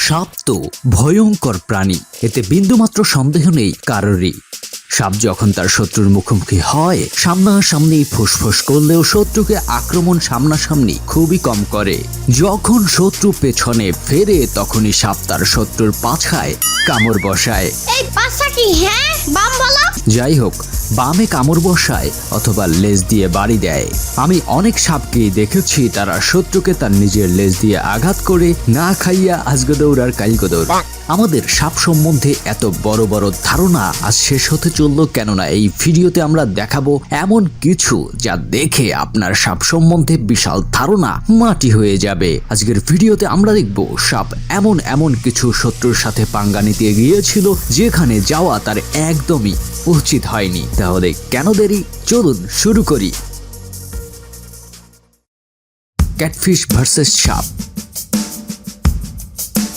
সাপ তো ভয়ঙ্কর প্রাণী, এতে বিন্দুমাত্র সন্দেহ নেই কারোরই। সাপ যখন তার শত্রুর মুখোমুখি হয়, সামনাসামনি ফুসফুস করলেও শত্রুকে আক্রমণ সামনাসামনি খুবই কম করে। যখন শত্রু পেছনে ফেরে তখনই সাপ তার শত্রুর পাছায় কামড় বসায়। এই পাছা কি বাম বলো? যাই হোক, বামে কামড় বসায় অথবা লেজ দিয়ে বাড়ি দেয়। আমি অনেক সাপকেই দেখেছি তারা শত্রুকে তার নিজের লেজ দিয়ে আঘাত করে না খাইয়া আজকে দৌড়ার কালকে দৌড়। আমাদের সাপ সম্বন্ধে এত বড় বড় ধারণা আজ শেষ হতে চলল, কেননা এই ভিডিওতে আমরা দেখাবো এমন কিছু যা দেখে আপনার সাপ সম্বন্ধে বিশাল ধারণা মাটি হয়ে যাবে। আজকের ভিডিওতে আমরা দেখব সাপ এমন কিছু শত্রুর সাথে পাঙ্গা নিতে গিয়েছিল যেখানে যাওয়া তার একদমই উচিত হয়নি। তাহলে কেন দেরি, চলুন শুরু করি। ক্যাটফিশ ভার্সেস সাপ।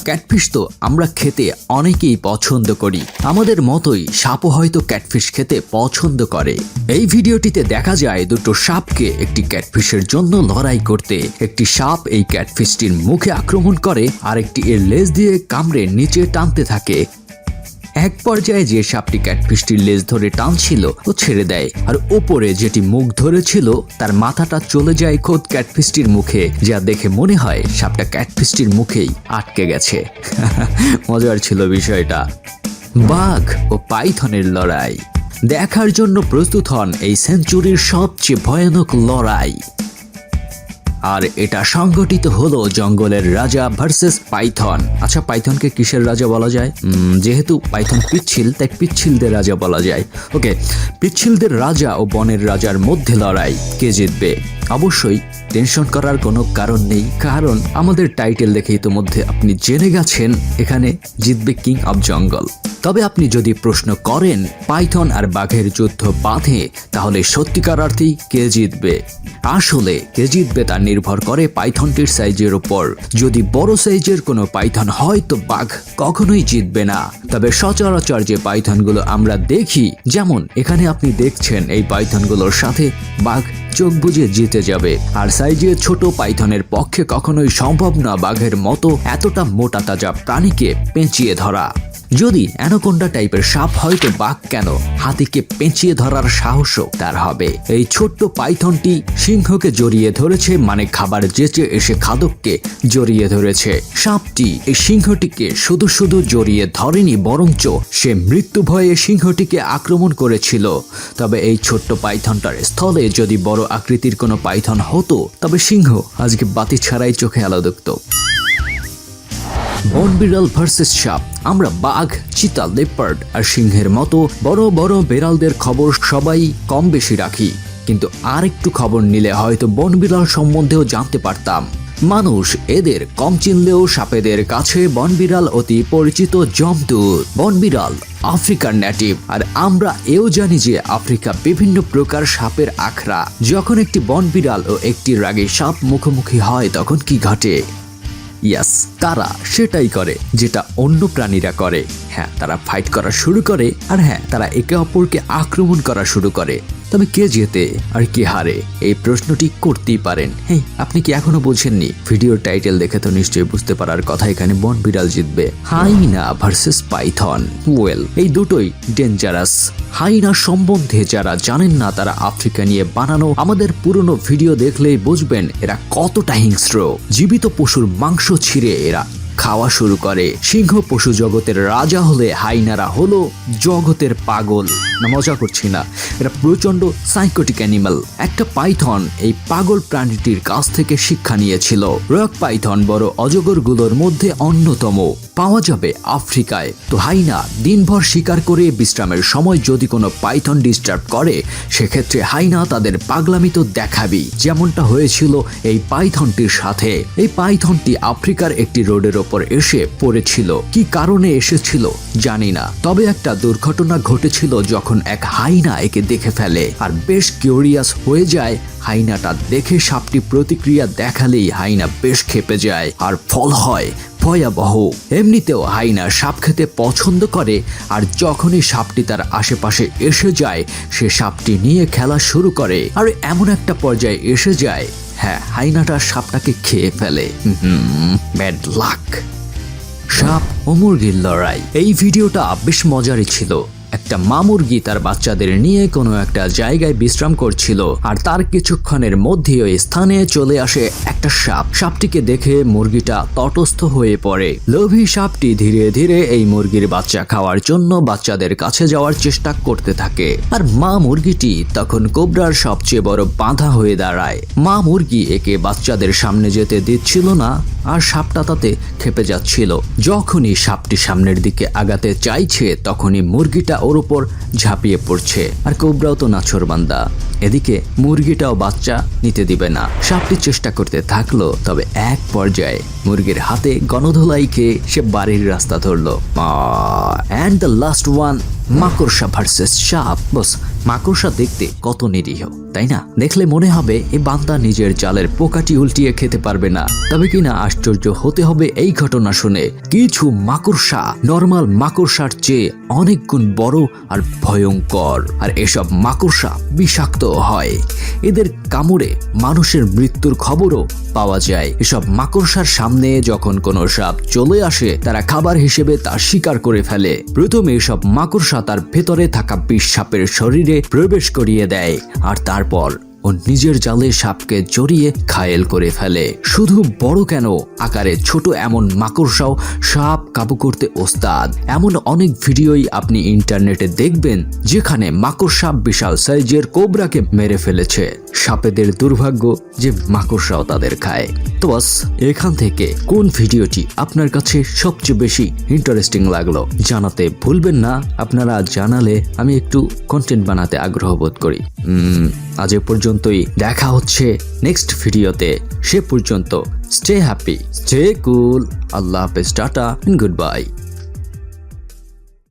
ক্যাটফিশ তো আমরা খেতে অনেকেই পছন্দ করি, আমাদের মতোই সাপও হয়তো ক্যাটফিশ খেতে পছন্দ করে। এই ভিডিওটিতে দেখা যায় দুটো সাপকে একটি ক্যাটফিশের জন্য লড়াই করতে। একটি সাপ এই ক্যাটফিশটির মুখে আক্রমণ করে, আরেকটি এর লেজ দিয়ে কামড়ে নিচে টানতে থাকে। এক পর্যায়ে যে সাপটি ক্যাটফিশটির লেজ ধরে টানছিল ও ছেড়ে দেয়, আর ওপরে যেটি মুখ ধরেছিল তার মাথাটা চলে যায় খোদ ক্যাটফিশটির মুখে, যা দেখে মনে হয় সাপটা ক্যাটফিশটির মুখেই আটকে গেছে। মজার ছিল বিষয়টা। বাঘ ও পাইথনের লড়াই দেখার জন্য প্রস্তুত হন এই সেঞ্চুরির সবচেয়ে ভয়ানক লড়াই। আর এটা সংগঠিত হলো জঙ্গলের রাজা ভার্সেস পাইথন। আচ্ছা, পাইথনকে কিসের রাজা বলা যায়? যেহেতু পাইথন পিচ্ছিল, তাই পিচ্ছিলদের রাজা বলা যায়। ওকে, পিচ্ছিলদের রাজা ও বনের রাজার মধ্যে লড়াই, কে জিতবে? অবশ্যই টেনশন করার কোনো কারণ নেই, কারণ আমাদের টাইটেল দেখে ইতোমধ্যে আপনি জেনে গেছেন এখানে জিতবে কিং অব জঙ্গল। তবে আপনি যদি প্রশ্ন করেন পাইথন আর বাঘের যুদ্ধ বাঁধে, তাহলে সত্যিকার অর্থেই কে জিতবে? আসলে কে জিতবে তা নির্ভর করে পাইথনটির সাইজের উপর। যদি বড় সাইজের কোনো পাইথন হয় তো বাঘ কখনোই জিতবে না। তবে সচরাচর যে পাইথনগুলো আমরা দেখি, যেমন এখানে আপনি দেখছেন, এই পাইথনগুলোর সাথে বাঘ চোখ বুজে জিতে যাবে। আর সাইজে ছোট পাইথনের পক্ষে কখনোই সম্ভব না বাঘের মতো এতটা মোটা তাজা প্রাণীকে পেঁচিয়ে ধরা। যদি অ্যানাকোন্ডা টাইপের সাপ হয়তো বাঘ কেন, হাতিকে পেঁচিয়ে ধরার সাহসও তার হবে। এই ছোট্ট পাইথনটি সিংহকে জড়িয়ে ধরেছে, মানে খাবার যেচে এসে খাদককে জড়িয়ে ধরেছে। সাপটি এই সিংহটিকে শুধু জড়িয়ে ধরেনি, বরঞ্চ সে মৃত্যু ভয়ে সিংহটিকে আক্রমণ করেছিল। তবে এই ছোট্ট পাইথনটার স্থলে যদি বড় আকৃতির কোনো পাইথন হতো, তবে সিংহ আজকে বাতি ছাড়াই চোখে আলো দেখত। বন বিড়াল ভার্সেস সাপ। আমরা বাঘ, চিতা, লেপার্ড আর সিংহের মতো বড় বড় বিড়ালদের খবর সবাই কম বেশি রাখি, কিন্তু আর একটু খবর নিলে হয়তো বন বিড়াল সম্বন্ধেও জানতে পারতাম। মানুষ এদের কম চিনলেও সাপেদের কাছে বনবিড়াল অতি পরিচিত জন্তু। বনবিড়াল আফ্রিকার নেটিভ, আর আমরা এও জানি যে আফ্রিকা বিভিন্ন প্রকার সাপের আখড়া। যখন একটি বনবিড়াল ও একটি রাগী সাপ মুখোমুখি হয় তখন কি ঘটে? ইয়াস, তারা সেটাই করে যেটা অন্য প্রাণীরা করে। হ্যাঁ, তারা ফাইট করা শুরু করে, আর হ্যাঁ, তারা একে অপরকে আক্রমণ করা শুরু করে। তবে কে জেতে আর কে হারে, এই প্রশ্নটি করতেই পারেন। হেই, আপনি কি এখনো বোঝেননি? ভিডিওর টাইটেল দেখে তো নিশ্চয়ই বুঝতে পারার কথা এখানে বন বিড়াল জিতবে। Hyena versus Python. ওয়েল, এই দুটোই ডেঞ্জারাস। হাইনা সম্বন্ধে যারা জানেন না, তারা আফ্রিকা নিয়ে বানানো আমাদের পুরনো ভিডিও দেখলেই বুঝবেন এরা কতটা হিংস্র। জীবিত পশুর মাংস ছিঁড়ে এরা খাওয়া শুরু করে। সিংহ পশু জগতের রাজা হলে হাইনারা হলো জগতের পাগল। না, মজা করছি না, এটা প্রচন্ড সাইকোটিক অ্যানিমাল। একটা পাইথন এই পাগল প্রাণীটির কাছ থেকে শিক্ষা নিয়েছিল। রক পাইথন বড় অজগরগুলোর মধ্যে অন্যতম, পাওয়া যাবে আফ্রিকায়। তো হাইনা দিনভর শিকার করে বিশ্রামের সময় যদি কোনো পাইথন ডিস্টার্ব করে, সেক্ষেত্রে হাইনা তাদের পাগলামি তো দেখাবি, যেমনটা হয়েছিল এই পাইথনটির সাথে। এই পাইথনটি আফ্রিকার একটি রোডের ওপর এসে পড়েছিল। কি কারণে এসেছিল জানি না, তবে একটা দুর্ঘটনা ঘটেছিল যখন এক হাইনা একে দেখে ফেলে, আর বেশ কিউরিয়াস হয়ে যায়। হাইনাটা দেখে সাপটি প্রতিক্রিয়া দেখালেই হাইনা বেশ ক্ষেপে যায়, আর ফল হয় ভয়াবহ। এমনিতেও হাইনা সাপ খেতে পছন্দ করে, আর যখনই সাপটি তার আশেপাশে এসে যায়, সে সাপটি নিয়ে খেলা শুরু করে। আর এমন একটা পর্যায়ে এসে যায়, হ্যাঁ, হাইনাটা সাপটাকে খেয়ে ফেলে। Bad luck. সাপ ও মুরগির লড়াই। এই ভিডিওটা বেশ মজারই ছিল। একটা মা মুরগি তার বাচ্চাদের নিয়ে কোনো একটা জায়গায় বিশ্রাম করছিল, আর তার কিছুক্ষণের মধ্যেই ওই স্থানে চলে আসে একটা সাপ। সাপটিকে দেখে মুরগিটা তটস্থ হয়ে পড়ে। লোভী সাপটি ধীরে ধীরে এই মুরগির বাচ্চা খাওয়ার জন্য বাচ্চাদের কাছে যাওয়ার চেষ্টা করতে থাকে, আর মা মুরগিটি তখন কোবরার সবচেয়ে বড় বাধা হয়ে দাঁড়ায়। মা মুরগি একে বাচ্চাদের সামনে যেতে দিচ্ছিল না, আর সাপটা তাতে খেপে যাচ্ছিল। যখনই সাপটি সামনের দিকে আগাতে চাইছে তখনই মুরগিটা ওর উপর ঝাঁপিয়ে পড়ছে, আর কোবরাও তো নাছোড়বান্দা। এদিকে মুরগিটাও বাচ্চা নিতে দিবে না। সাপটি চেষ্টা করতে থাকলো, তবে এক পর্যায়ে মুরগির হাতে গণধোলাই খেয়ে সে বাড়ির রাস্তা ধরলো। অ্যান্ড দ্য লাস্ট ওয়ান, মাকড়সা ভার্সেস সাপ। বস, মাকড়সা দেখতে কত নিরীহ, তাই না? দেখলে মনে হবে এই বান্দা নিজের জালের পোকাটি উল্টিয়ে খেতে পারবে না। তবে কিনা আশ্চর্য হতে হবে এই ঘটনা শুনে। কিছু মাকড়সা নরমাল মাকড়সার চেয়ে অনেক গুণ বড় আর ভয়ঙ্কর, আর এসব মাকড়সা বিষাক্ত হয়। এদের কামড়ে মানুষের মৃত্যুর খবরও পাওয়া যায়। এসব মাকড়সার সামনে যখন কোনো সাপ চলে আসে, তারা খাবার হিসেবে তা শিকার করে ফেলে। প্রথমে এসব মাকড়সা তার ভেতরে থাকা বিষ সাপের শরীরে প্রবেশ করিয়ে দেয়, আর তারপর ও নিজের জালে সাপকে জড়িয়ে ঘায়েল করে ফেলে। শুধু বড় কেন, আকারে ছোট এমন মাকড়সাও সাপ কাবু করতে ওস্তাদ। এমন অনেক ভিডিওই আপনি ইন্টারনেটে দেখবেন যেখানে মাকড়সা বিশাল সাইজের কোবরাকে মেরে ফেলেছে। সাপেদের দুর্ভাগ্য যে মাকড়সাও তাদের খায়। তো বাস, এখান থেকে কোন ভিডিওটি আপনার কাছে সবচেয়ে বেশি ইন্টারেস্টিং লাগলো জানাতে ভুলবেন না। আপনারা জানালে আমি একটু কন্টেন্ট বানাতে আগ্রহ বোধ করি। আজ এ পর্যন্তই, দেখা হচ্ছে নেক্সট ভিডিওতে। সে পর্যন্ত স্টে হ্যাপি, স্টে কুল। আল্লাহ হাফেজ, টাটা এন্ড গুড বাই।